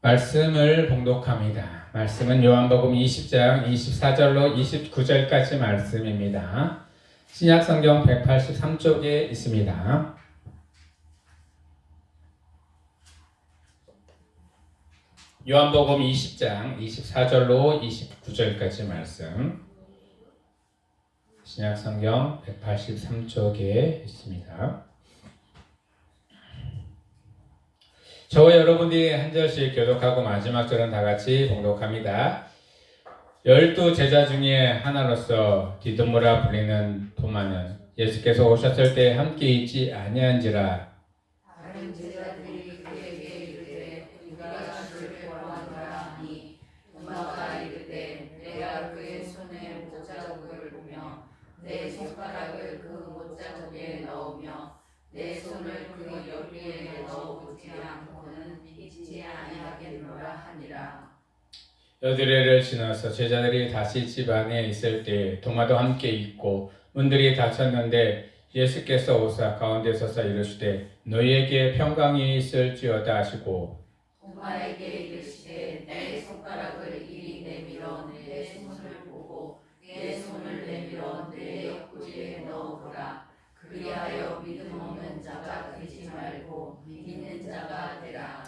말씀을 봉독합니다. 말씀은 요한복음 20장 24절로 29절까지 말씀입니다. 신약성경 183쪽에 있습니다. 요한복음 20장 24절로 29절까지 말씀, 신약성경 183쪽에 있습니다. 저와 여러분들이 한 절씩 교독하고 마지막 절은 다 같이 봉독합니다. 12제자 중에 하나로서 디도모라 불리는 도마는 예수께서 오셨을 때 함께 있지 아니한지라. 다른 제자들이 그에게 이르되 우리가 주를 원하노라 하니 도마가 이르되 내가 그의 손에 못자국을 보며 내 손가락을 그 못자국에 넣으며 내 손을 그 여기에 넣어보지 않고는 믿지 아니하겠노라 하니라. 여드레를 지나서 제자들이 다시 집 안에 있을 때 도마도 함께 있고 문들이 닫혔는데 예수께서 오사 가운데 서서 이르시되 너희에게 평강이 있을지어다 하시고 도마에게 이르시되 내 손가락을 이리 내밀어 내 손을 보고 내 손을 내밀어 내 옆구리에 넣어보라. 그리하여 믿음 없는 자가 되지 말고 믿는 자가 되라.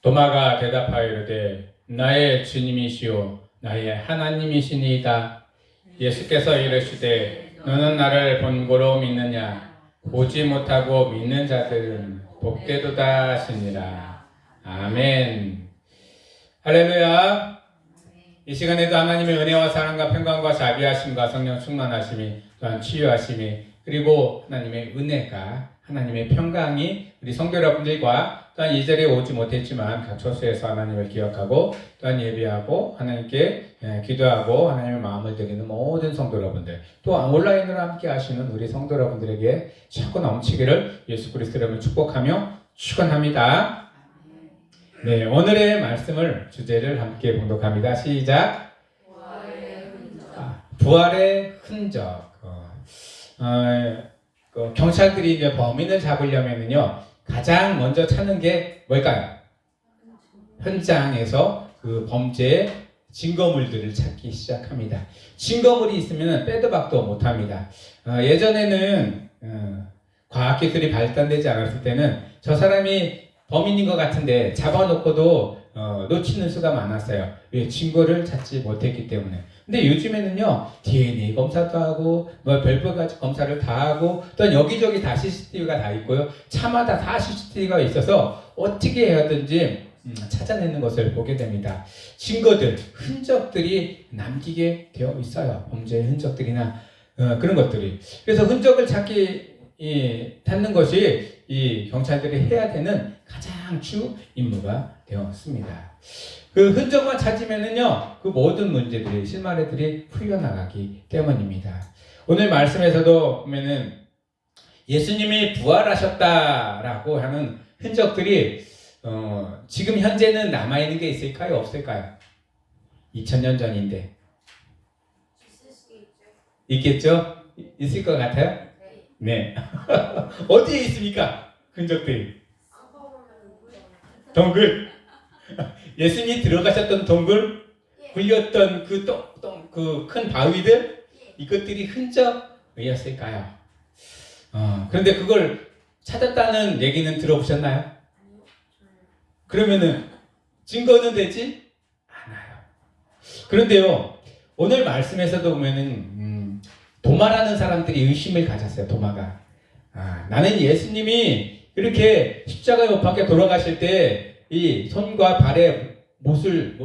도마가 대답하여 이르되 나의 주님이시오 나의 하나님이시니이다. 예수께서 이르시되 너는 나를 본고로 믿느냐 보지 못하고 믿는 자들은 복되도다 하시니라. 아멘. 할렐루야. 이 시간에도 하나님의 은혜와 사랑과 평강과 자비하심과 성령 충만하심이 또한 치유하심이 그리고 하나님의 은혜가 하나님의 평강이 우리 성도 여러분들과 또한 이 자리에 오지 못했지만 각 처소에서 하나님을 기억하고 또한 예배하고 하나님께 기도하고 하나님의 마음을 드리는 모든 성도 여러분들 또 온라인으로 함께 하시는 우리 성도 여러분들에게 자꾸 넘치기를 예수 그리스도 이름으로 축복하며 축원합니다. 네, 오늘의 말씀을 주제를 함께 봉독합니다. 시작. 부활의 흔적. 경찰들이 이제 범인을 잡으려면은요 가장 먼저 찾는 게 뭘까요? 현장에서 그 범죄의 증거물들을 찾기 시작합니다. 증거물이 있으면 빼도 박도 못합니다. 예전에는 과학기술이 발달되지 않았을 때는 저 사람이 범인인 것 같은데 잡아놓고도 놓치는 수가 많았어요. 왜? 증거를 찾지 못했기 때문에. 근데 요즘에는요 DNA 검사도 하고 뭐 별별 가지 검사를 다 하고 또 여기저기 다 CCTV가 다 있고요. 차마다 다 CCTV가 있어서 어떻게 해야든지 찾아내는 것을 보게 됩니다. 증거들, 흔적들이 남기게 되어 있어요. 범죄의 흔적들이나 그런 것들이. 그래서 흔적을 찾는 것이 이 경찰들이 해야 되는 가장 주 임무가 되었습니다. 그 흔적만 찾으면은요, 그 모든 문제들이, 실마리들이 풀려나가기 때문입니다. 오늘 말씀에서도 보면은 예수님이 부활하셨다라고 하는 흔적들이 지금 현재는 남아있는 게 있을까요? 없을까요? 2000년 전인데. 있겠죠? 있을 것 같아요? 네. 어디에 있습니까? 흔적들이. 동굴. 예수님이 들어가셨던 동굴, 굴렸던 그 큰 바위들, 이것들이 흔적이었을까요? 그런데 그걸 찾았다는 얘기는 들어보셨나요? 그러면은 증거는 되지 않아요. 그런데요, 오늘 말씀에서도 보면은 도마라는 사람들이 의심을 가졌어요. 도마가 나는 예수님이 이렇게 십자가 못 박혀 돌아가실 때 이 손과 발에 못을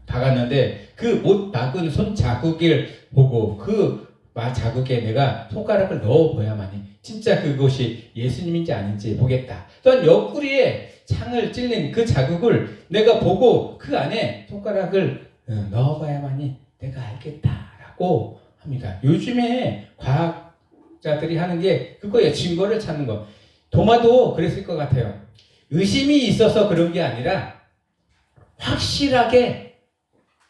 박았는데 그 못 박은 손 자국을 보고 그 자국에 내가 손가락을 넣어봐야만이 진짜 그것이 예수님인지 아닌지 보겠다. 또한 옆구리에 창을 찔린 그 자국을 내가 보고 그 안에 손가락을 넣어봐야만이 내가 알겠다라고 합니다. 요즘에 과학자들이 하는 게 그거예요. 증거를 찾는 거. 도마도 그랬을 것 같아요. 의심이 있어서 그런 게 아니라 확실하게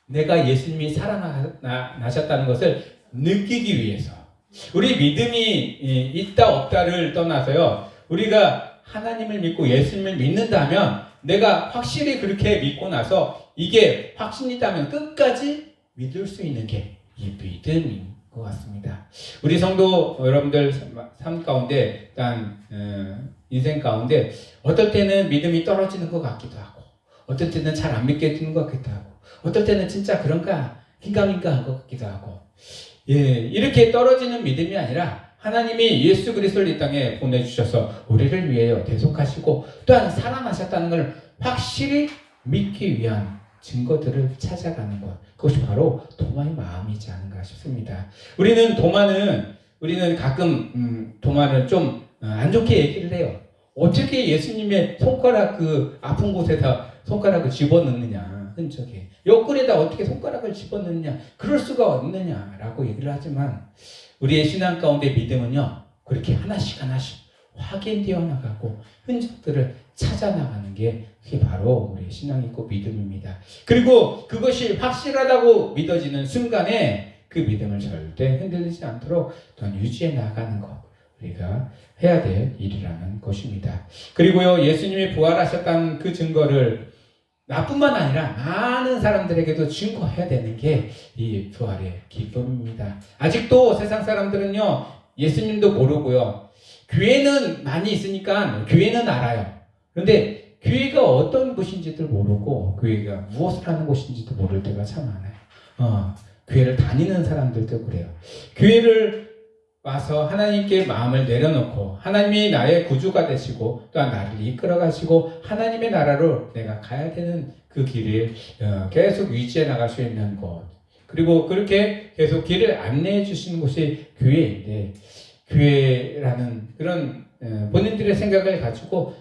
내가 예수님이 살아나셨다는 것을 느끼기 위해서. 우리 믿음이 있다 없다를 떠나서요. 우리가 하나님을 믿고 예수님을 믿는다면 내가 확실히 그렇게 믿고 나서 이게 확신이다면 끝까지 믿을 수 있는 게 이 믿음인 것 같습니다. 우리 성도 여러분들 삶 가운데, 일단 인생 가운데 어떨 때는 믿음이 떨어지는 것 같기도 하고, 어떨 때는 잘 안 믿게 되는 것 같기도 하고, 어떨 때는 진짜 그런가 긴가민가 한 것 같기도 하고, 이렇게 떨어지는 믿음이 아니라 하나님이 예수 그리스도를 이 땅에 보내주셔서 우리를 위하여 대속하시고 또한 살아나셨다는 것을 확실히 믿기 위한 증거들을 찾아가는 것, 그것이 바로 도마의 마음이지 않은가 싶습니다. 우리는 가끔 도마를 좀 안 좋게 얘기를 해요. 어떻게 예수님의 손가락 그 아픈 곳에다 손가락을 집어넣느냐, 흔적에 옆구리에다 어떻게 손가락을 집어넣느냐, 그럴 수가 없느냐라고 얘기를 하지만 우리의 신앙 가운데 믿음은요, 그렇게 하나씩 확인되어 나가고 흔적들을 찾아 나가는 게 그게 바로 우리의 신앙이 있고 믿음입니다. 그리고 그것이 확실하다고 믿어지는 순간에 그 믿음을 절대 흔들리지 않도록 또한 유지해 나가는 것, 우리가 해야 될 일이라는 것입니다. 그리고요, 예수님이 부활하셨다는 그 증거를 나뿐만 아니라 많은 사람들에게도 증거해야 되는 게 이 부활의 기쁨입니다. 아직도 세상 사람들은요, 예수님도 모르고요, 교회는 많이 있으니까 교회는 알아요. 그런데 교회가 어떤 곳인지도 모르고 교회가 무엇을 하는 곳인지도 모를 때가 참 많아요. 교회를 다니는 사람들도 그래요. 교회를 와서 하나님께 마음을 내려놓고 하나님이 나의 구주가 되시고 또한 나를 이끌어 가시고 하나님의 나라로 내가 가야 되는 그 길을 계속 유지해 나갈 수 있는 곳, 그리고 그렇게 계속 길을 안내해 주시는 곳이 교회인데, 교회라는 그런 본인들의 생각을 가지고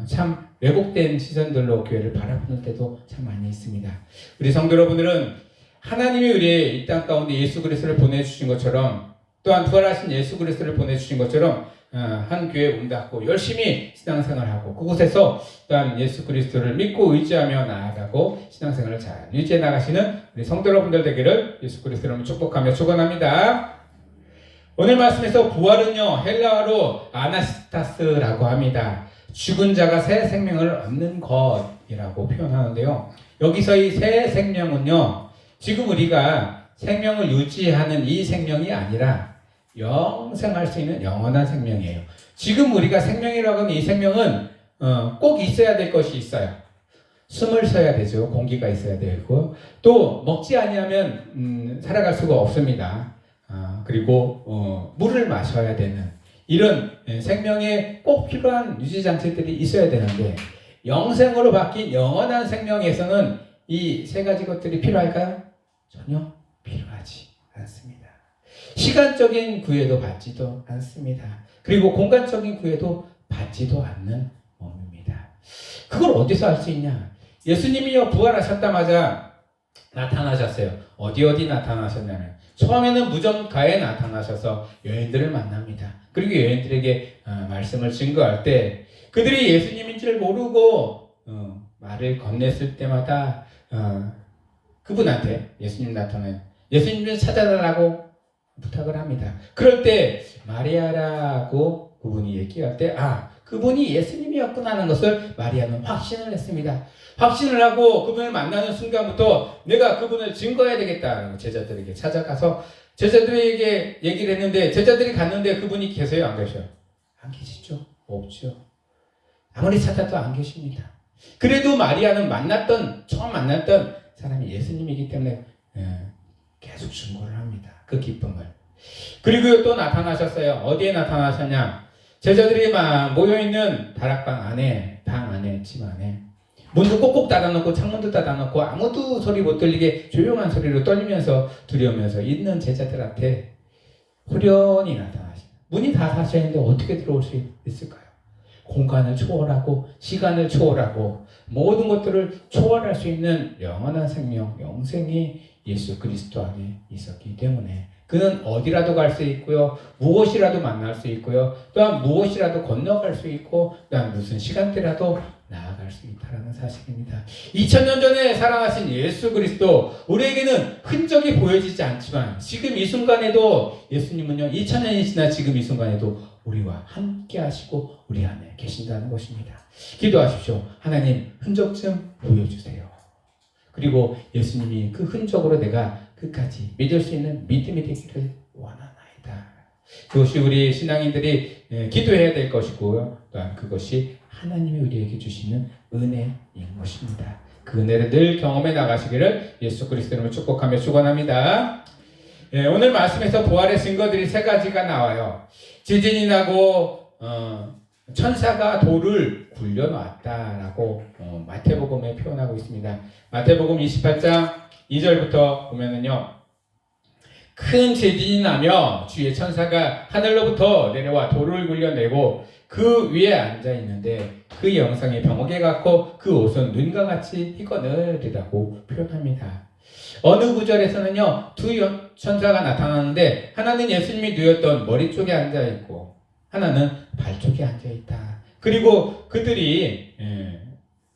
참 왜곡된 시선들로 교회를 바라보는 때도 참 많이 있습니다. 우리 성도 여러분들은 하나님이 우리의 이 땅 가운데 예수 그리스도를 보내주신 것처럼, 또한 부활하신 예수 그리스도를 보내주신 것처럼 한 교회에 온다고 열심히 신앙생활하고 그곳에서 또한 예수 그리스도를 믿고 의지하며 나아가고 신앙생활을 잘 유지해 나가시는 우리 성도 여러분들 되기를 예수 그리스도로 축복하며 축원합니다. 오늘 말씀에서 부활은요, 헬라어로 아나스타스라고 합니다. 죽은 자가 새 생명을 얻는 것이라고 표현하는데요, 여기서 이 새 생명은요, 지금 우리가 생명을 유지하는 이 생명이 아니라 영생할 수 있는 영원한 생명이에요. 지금 우리가 생명이라고 하는 이 생명은 꼭 있어야 될 것이 있어요. 숨을 쉬어야 되죠. 공기가 있어야 되고, 또 먹지 아니하면 살아갈 수가 없습니다. 그리고 물을 마셔야 되는 이런 생명에 꼭 필요한 유지장치들이 있어야 되는데, 영생으로 바뀐 영원한 생명에서는 이 세 가지 것들이 필요할까요? 전혀 필요하지 않습니다. 시간적인 구애도 받지도 않습니다. 그리고 공간적인 구애도 받지도 않는 몸입니다. 그걸 어디서 알 수 있냐? 예수님이요, 부활하셨다마자 나타나셨어요. 어디 나타나셨냐면 처음에는 무정가에 나타나셔서 여인들을 만납니다. 그리고 여인들에게 말씀을 증거할 때 그들이 예수님인 줄 모르고 말을 건넸을 때마다 그분한테 예수님 나타나요. 예수님을 찾아달라고 부탁을 합니다. 그럴 때 마리아라고 그분이 얘기할 때 그분이 예수님이었구나 하는 것을 마리아는 확신을 했습니다. 확신을 하고 그분을 만나는 순간부터 내가 그분을 증거해야 되겠다라고 제자들에게 찾아가서 제자들에게 얘기를 했는데, 제자들이 갔는데 그분이 계세요, 안 계셔요? 안 계시죠? 없죠. 아무리 찾아도 안 계십니다. 그래도 마리아는 처음 만났던 사람이 예수님이기 때문에 계속 증거를 합니다. 그 기쁨을. 그리고 또 나타나셨어요. 어디에 나타나셨냐? 제자들이 막 모여있는 다락방 안에, 방 안에, 집 안에 문도 꼭꼭 닫아놓고 창문도 닫아놓고 아무도 소리 못 들리게 조용한 소리로 떨리면서 두려우면서 있는 제자들한테 후련히 나타나시다. 문이 다 닫혀있는데 어떻게 들어올 수 있을까요? 공간을 초월하고 시간을 초월하고 모든 것들을 초월할 수 있는 영원한 생명, 영생이 예수 그리스도 안에 있었기 때문에 그는 어디라도 갈 수 있고요, 무엇이라도 만날 수 있고요, 또한 무엇이라도 건너갈 수 있고, 또한 무슨 시간대라도 나아갈 수 있다는 사실입니다. 2000년 전에 살아가신 예수 그리스도, 우리에게는 흔적이 보여지지 않지만 지금 이 순간에도 예수님은요, 2000년이 지나 지금 이 순간에도 우리와 함께 하시고 우리 안에 계신다는 것입니다. 기도하십시오. 하나님, 흔적 좀 보여주세요. 그리고 예수님이 그 흔적으로 내가 끝까지 믿을 수 있는 믿음이 되기를 원하나이다. 그것이 우리 신앙인들이 기도해야 될 것이고요. 또한 그것이 하나님이 우리에게 주시는 은혜인 것입니다. 그 은혜를 늘 경험해 나가시기를 예수 그리스도 이름으로 축복하며 축원합니다. 오늘 말씀에서 부활의 증거들이 세 가지가 나와요. 지진이 나고 천사가 돌을 굴려놨다라고 마태복음에 표현하고 있습니다. 마태복음 28장 2절부터 보면은요, 큰 지진이 나며 주의 천사가 하늘로부터 내려와 돌을 굴려내고 그 위에 앉아 있는데 그 영상이 병옥에 같고 그 옷은 눈과 같이 희거늘이라고 표현합니다. 어느 구절에서는요, 두 천사가 나타나는데 하나는 예수님이 누웠던 머리 쪽에 앉아 있고 하나는 발 쪽에 앉아 있다. 그리고 그들이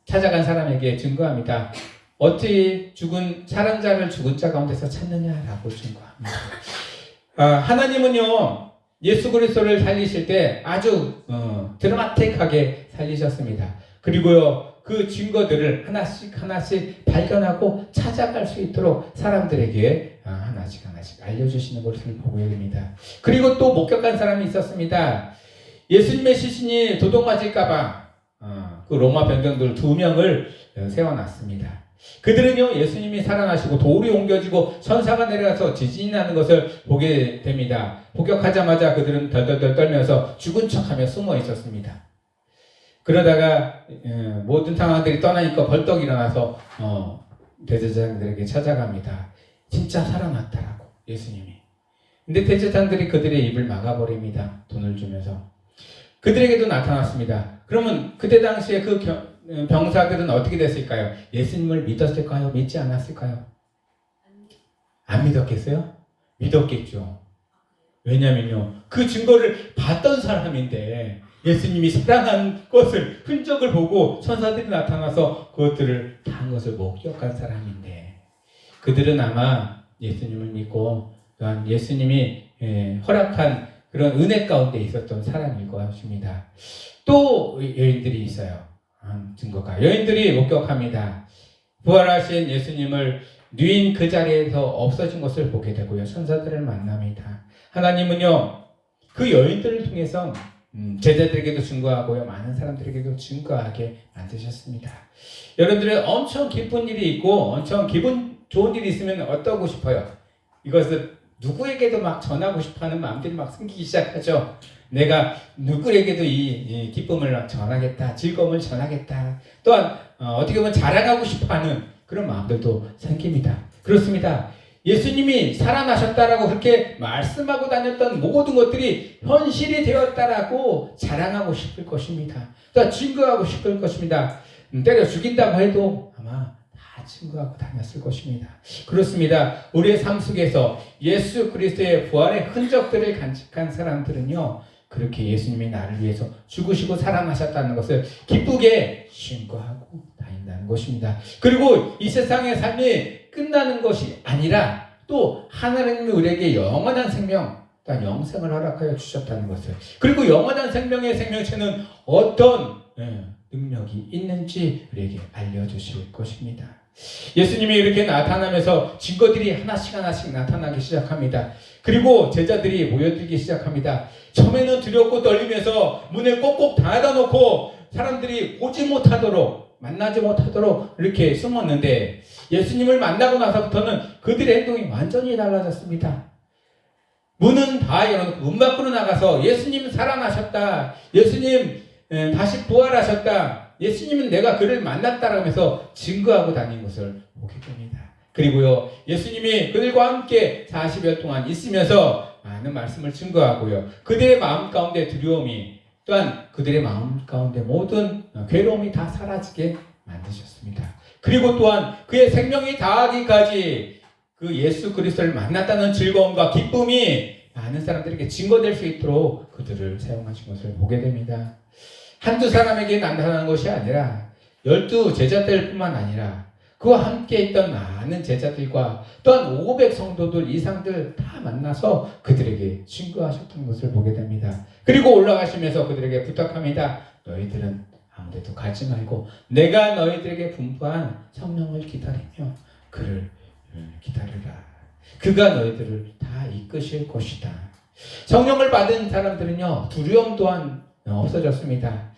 찾아간 사람에게 증거합니다. 어찌 죽은 사람자를 죽은 자 가운데서 찾느냐라고 증거합니다. 하나님은요, 예수 그리스도를 살리실 때 아주 드라마틱하게 살리셨습니다. 그리고요, 그 증거들을 하나씩 하나씩 발견하고 찾아갈 수 있도록 사람들에게 하나씩 알려주시는 것을 보게 됩니다. 그리고 또 목격한 사람이 있었습니다. 예수님의 시신이 도둑 맞을까봐 그 로마 병정들 2명을 세워놨습니다. 그들은요, 예수님이 살아나시고 돌이 옮겨지고 천사가 내려가서 지진이 나는 것을 보게 됩니다. 목격하자마자 그들은 덜덜덜 떨면서 죽은 척하며 숨어 있었습니다. 그러다가 모든 상황들이 떠나니까 벌떡 일어나서 대제사장들에게 찾아갑니다. 진짜 살아났다라고, 예수님이. 근데 대제사장들이 그들의 입을 막아버립니다. 돈을 주면서. 그들에게도 나타났습니다. 그러면 그때 당시에 그 병사들은 어떻게 됐을까요? 예수님을 믿었을까요? 믿지 않았을까요? 안 믿었겠어요? 믿었겠죠. 왜냐면요, 그 증거를 봤던 사람인데 예수님이 살아난 것을, 흔적을 보고 천사들이 나타나서 그것들을 다 한 것을 목격한 사람인데 그들은 아마 예수님을 믿고 또한 예수님이 허락한 그런 은혜 가운데 있었던 사람일 것입니다. 또 여인들이 있어요. 증거가. 여인들이 목격합니다. 부활하신 예수님을 누인 그 자리에서 없어진 것을 보게 되고요. 천사들을 만납니다. 하나님은요, 그 여인들을 통해서 제자들에게도 증거하고요, 많은 사람들에게도 증거하게 만드셨습니다. 여러분들은 엄청 기쁜 일이 있고 엄청 기분 좋은 일이 있으면 어떠고 싶어요? 이것을 누구에게도 막 전하고 싶어하는 마음들이 막 생기기 시작하죠. 내가 누구에게도 이 기쁨을 전하겠다, 즐거움을 전하겠다. 또한 어떻게 보면 자랑하고 싶어하는 그런 마음들도 생깁니다. 그렇습니다. 예수님이 살아나셨다라고 그렇게 말씀하고 다녔던 모든 것들이 현실이 되었다라고 자랑하고 싶을 것입니다. 또 증거하고 싶을 것입니다. 때려 죽인다고 해도 아마 다 증거하고 다녔을 것입니다. 그렇습니다. 우리의 삶 속에서 예수 그리스도의 부활의 흔적들을 간직한 사람들은요, 그렇게 예수님이 나를 위해서 죽으시고 살아나셨다는 것을 기쁘게 증거하고 다닌다는 것입니다. 그리고 이 세상의 삶이 끝나는 것이 아니라 또 하나님이 우리에게 영원한 생명, 또한 영생을 허락하여 주셨다는 것을, 그리고 영원한 생명의 생명체는 어떤 능력이 있는지 우리에게 알려주실 것입니다. 예수님이 이렇게 나타나면서 증거들이 하나씩 나타나기 시작합니다. 그리고 제자들이 모여들기 시작합니다. 처음에는 두렵고 떨리면서 문을 꼭꼭 닫아놓고 사람들이 오지 못하도록, 만나지 못하도록 이렇게 숨었는데 예수님을 만나고 나서부터는 그들의 행동이 완전히 달라졌습니다. 문은 다 열어놓고 문 밖으로 나가서 예수님 살아나셨다, 예수님 다시 부활하셨다, 예수님은 내가 그를 만났다라고 하면서 증거하고 다닌 것을 보게 됩니다. 그리고요, 예수님이 그들과 함께 40여 동안 있으면서 많은 말씀을 증거하고요, 그들의 마음 가운데 두려움이, 또한 그들의 마음 가운데 모든 괴로움이 다 사라지게 만드셨습니다. 그리고 또한 그의 생명이 다하기까지 그 예수 그리스도를 만났다는 즐거움과 기쁨이 많은 사람들에게 증거될 수 있도록 그들을 사용하신 것을 보게 됩니다. 한두 사람에게 나타나는 것이 아니라 12 제자들뿐만 아니라 그와 함께 있던 많은 제자들과 또한 500 성도들 이상들 다 만나서 그들에게 증거하셨던 것을 보게 됩니다. 그리고 올라가시면서 그들에게 부탁합니다. 너희들은 아무데도 가지 말고 내가 너희들에게 분부한 성령을 기다리며 그를 기다리라. 그가 너희들을 다 이끄실 것이다. 성령을 받은 사람들은요, 두려움 또한 없어졌습니다.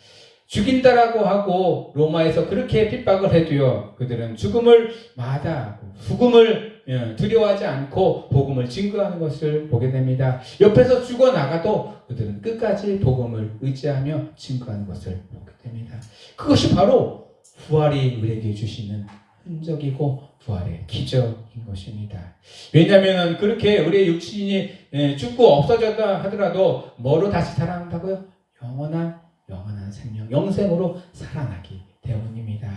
죽인다라고 하고 로마에서 그렇게 핍박을 해도요, 그들은 죽음을 마다하고 죽음을 두려워하지 않고 복음을 증거하는 것을 보게 됩니다. 옆에서 죽어나가도 그들은 끝까지 복음을 의지하며 증거하는 것을 보게 됩니다. 그것이 바로 부활이 우리에게 주시는 흔적이고 부활의 기적인 것입니다. 왜냐하면 그렇게 우리의 육신이 죽고 없어졌다 하더라도 뭐로 다시 살아난다고요? 영원한 생명, 영생으로 살아나기 때문입니다.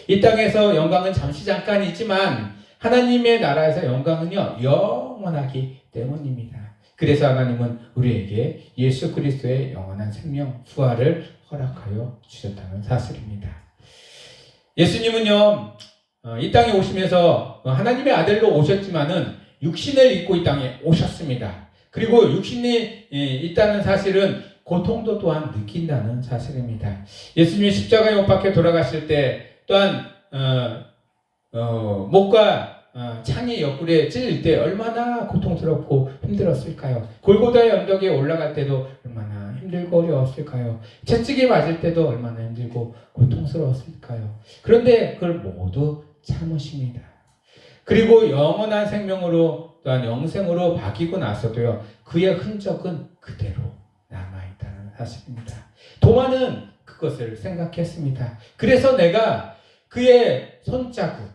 이 땅에서 영광은 잠시 잠깐 있지만 하나님의 나라에서 영광은요, 영원하기 때문입니다. 그래서 하나님은 우리에게 예수 그리스도의 영원한 생명, 부활을 허락하여 주셨다는 사실입니다. 예수님은요, 이 땅에 오시면서 하나님의 아들로 오셨지만은 육신을 입고 이 땅에 오셨습니다. 그리고 육신이 있다는 사실은 고통도 또한 느낀다는 사실입니다. 예수님이 십자가에 못 박혀 돌아가실 때 또한 목과 창이 옆구리에 찔릴 때 얼마나 고통스럽고 힘들었을까요? 골고다의 언덕에 올라갈 때도 얼마나 힘들고 어려웠을까요? 채찍이 맞을 때도 얼마나 힘들고 고통스러웠을까요? 그런데 그걸 모두 참으십니다. 그리고 영원한 생명으로 또한 영생으로 바뀌고 나서도요, 그의 흔적은 그대로 남아있다는 사실입니다. 도마는 그것을 생각했습니다. 그래서 내가 그의 손자국,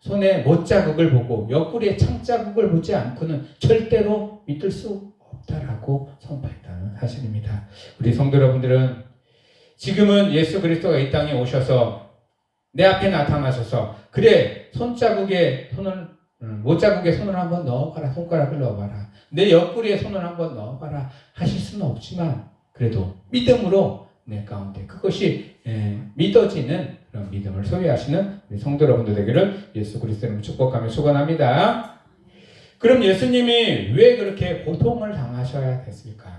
손의 못자국을 보고 옆구리의 창자국을 보지 않고는 절대로 믿을 수 없다라고 선포했다는 사실입니다. 우리 성도 여러분들은 지금은 예수 그리스도가 이 땅에 오셔서 내 앞에 나타나셔서 그래, 손자국에 손을, 못자국에 손을 한번 넣어봐라, 손가락을 넣어봐라, 내 옆구리에 손을 한번 넣어봐라 하실 수는 없지만 그래도 믿음으로 내 가운데 그것이 믿어지는 그런 믿음을 소유하시는 우리 성도 여러분들 되기를 예수 그리스도로 축복하며 축원합니다. 그럼 예수님이 왜 그렇게 고통을 당하셔야 됐을까?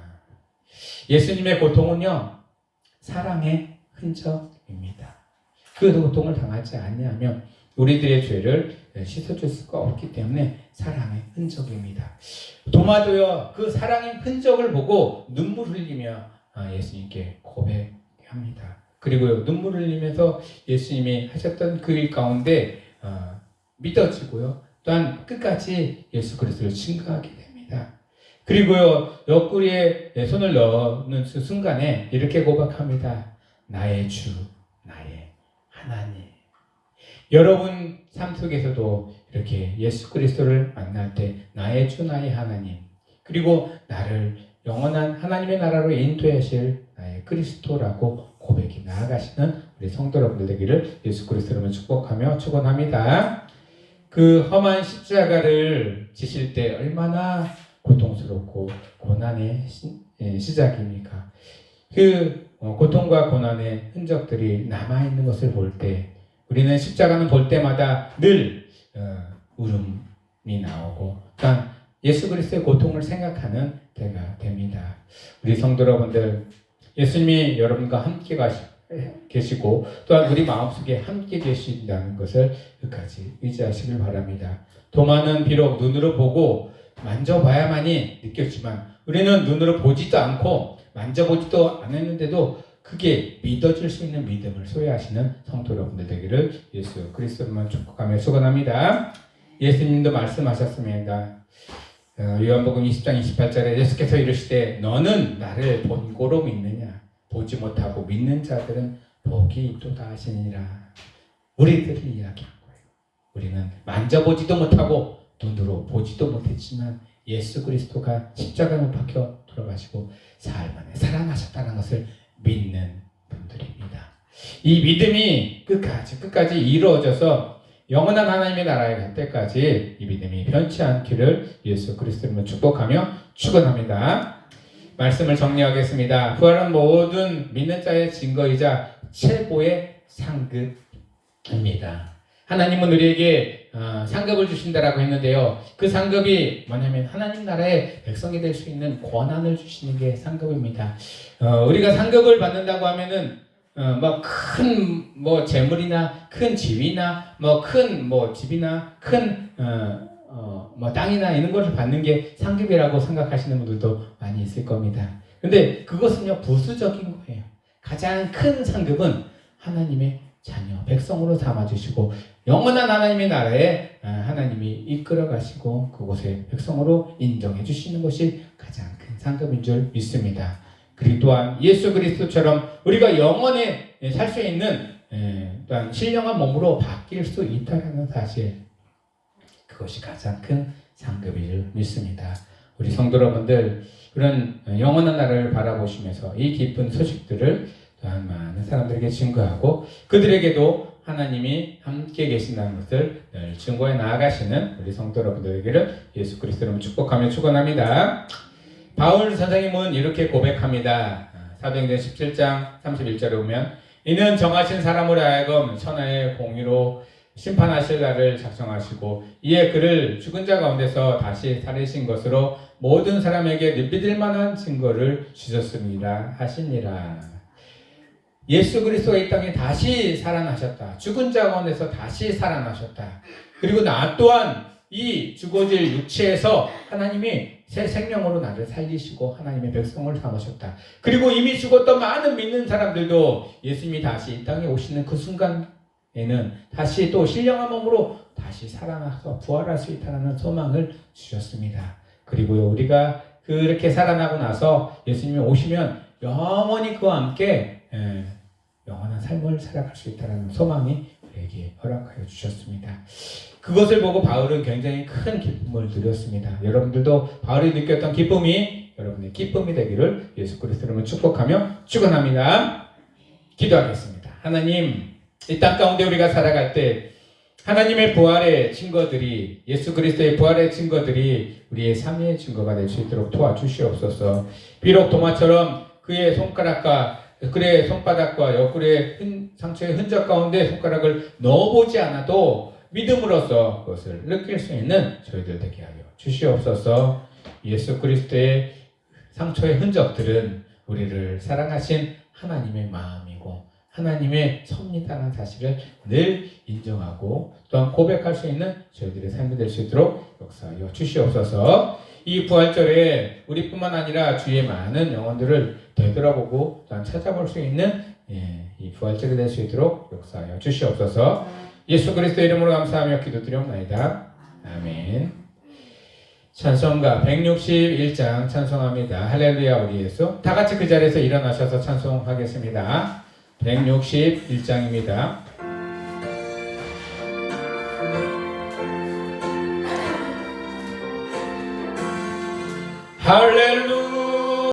예수님의 고통은요, 사랑의 흔적입니다. 그 고통을 당하지 않냐면 우리들의 죄를 씻어줄 수가 없기 때문에 사랑의 흔적입니다. 도마도요, 그 사랑의 흔적을 보고 눈물 흘리며 예수님께 고백합니다. 그리고 눈물 흘리면서 예수님이 하셨던 그 일 가운데 믿어지고요, 또한 끝까지 예수 그리스도를 증거하게 됩니다. 그리고요, 옆구리에 손을 넣는 순간에 이렇게 고백합니다. 나의 주, 나의 하나님. 여러분 삶 속에서도 이렇게 예수 그리스도를 만날 때 나의 주, 나의 하나님, 그리고 나를 영원한 하나님의 나라로 인도하실 나의 그리스도라고 고백이 나아가시는 우리 성도 여러분들 되기를 예수 그리스도로 축복하며 축원합니다. 그 험한 십자가를 지실 때 얼마나 고통스럽고 고난의 시작입니까? 그 고통과 고난의 흔적들이 남아있는 것을 볼 때 우리는 십자가는 볼 때마다 늘 울음이 나오고 또한 예수 그리스도의 고통을 생각하는 때가 됩니다. 우리 성도 여러분들, 예수님이 여러분과 함께 계시고 또한 우리 마음속에 함께 계신다는 것을 끝까지 의지하시길 바랍니다. 도마는 비록 눈으로 보고 만져봐야만이 느꼈지만 우리는 눈으로 보지도 않고 만져보지도 않았는데도 그게 믿어질 수 있는 믿음을 소유하시는 성도 여러분들 되기를 예수 그리스도만 축복하며 축원합니다. 예수님도 말씀하셨습니다. 요한복음 20장 28절에 예수께서 이르시되 너는 나를 본고로 믿느냐? 보지 못하고 믿는 자들은 복이 있도다 하시니라. 우리들을 이야기한 거예요. 우리는 만져보지도 못하고 눈으로 보지도 못했지만 예수 그리스도가 십자가에 못 박혀 돌아가시고 사흘 만에 살아나셨다는 것을 믿는 분들입니다. 이 믿음이 끝까지 이루어져서 영원한 하나님의 나라에 갈 때까지 이 믿음이 변치 않기를 예수 그리스도로 축복하며 축원합니다. 말씀을 정리하겠습니다. 부활은 모든 믿는 자의 증거이자 최고의 상급입니다. 하나님은 우리에게 상급을 주신다라고 했는데요. 그 상급이 뭐냐면 하나님 나라의 백성이 될 수 있는 권한을 주시는 게 상급입니다. 우리가 상급을 받는다고 하면은 뭐 큰 뭐 재물이나 큰 지위나 뭐 큰 뭐 집이나 큰 뭐 땅이나 이런 것을 받는 게 상급이라고 생각하시는 분들도 많이 있을 겁니다. 근데 그것은요 부수적인 거예요. 가장 큰 상급은 하나님의 자녀, 백성으로 삼아주시고 영원한 하나님의 나라에 하나님이 이끌어 가시고 그곳에 백성으로 인정해 주시는 것이 가장 큰 상급인 줄 믿습니다. 그리고 또한 예수 그리스도처럼 우리가 영원에 살 수 있는 또한 신령한 몸으로 바뀔 수 있다는 사실, 그것이 가장 큰 상급인 줄 믿습니다. 우리 성도 여러분들, 그런 영원한 나라를 바라보시면서 이 기쁜 소식들을 또한 많은 사람들에게 증거하고 그들에게도 하나님이 함께 계신다는 것을 늘 증거해 나아가시는 우리 성도 여러분들에게를 예수 그리스도로 축복하며 축원합니다. 바울 선생님은 이렇게 고백합니다. 사도행전 17장 31절에 보면 이는 정하신 사람으로 하여금 천하의 공의로 심판하실 날을 작정하시고 이에 그를 죽은 자 가운데서 다시 살리신 것으로 모든 사람에게 믿을 만한 증거를 주셨습니다 하시니라. 예수 그리스도가 이 땅에 다시 살아나셨다. 죽은 자 가운데서 다시 살아나셨다. 그리고 나 또한 이 죽어질 육체에서 하나님이 새 생명으로 나를 살리시고 하나님의 백성을 삼으셨다. 그리고 이미 죽었던 많은 믿는 사람들도 예수님이 다시 이 땅에 오시는 그 순간에는 다시 또 신령한 몸으로 다시 살아나서 부활할 수 있다는 소망을 주셨습니다. 그리고 우리가 그렇게 살아나고 나서 예수님이 오시면 영원히 그와 함께 영원한 삶을 살아갈 수 있다는 소망이 우리에게 허락하여 주셨습니다. 그것을 보고 바울은 굉장히 큰 기쁨을 누렸습니다. 여러분들도 바울이 느꼈던 기쁨이 여러분의 기쁨이 되기를 예수 그리스도로 축복하며 축원합니다. 기도하겠습니다. 하나님, 이 땅 가운데 우리가 살아갈 때 하나님의 부활의 증거들이, 예수 그리스도의 부활의 증거들이 우리의 삶의 증거가 될 수 있도록 도와주시옵소서. 비록 도마처럼 그의 손가락과 그의 손바닥과 옆구리의 상처의 흔적 가운데 손가락을 넣어보지 않아도 믿음으로써 그것을 느낄 수 있는 저희들 되게 하여 주시옵소서. 예수 그리스도의 상처의 흔적들은 우리를 사랑하신 하나님의 마음이고 하나님의 섭리다는 사실을 늘 인정하고 또한 고백할 수 있는 저희들의 삶이 될 수 있도록 역사하여 주시옵소서. 이 부활절에 우리뿐만 아니라 주위의 많은 영혼들을 되돌아보고 또한 찾아볼 수 있는 이 부활절이 될 수 있도록 역사하여 주시옵소서. 예수 그리스도의 이름으로 감사하며 기도드리옵나이다. 아멘. 찬송가 161장 찬송합니다. 할렐루야 우리 예수. 다 같이 그 자리에서 일어나셔서 찬송하겠습니다. 161장입니다. 할렐루야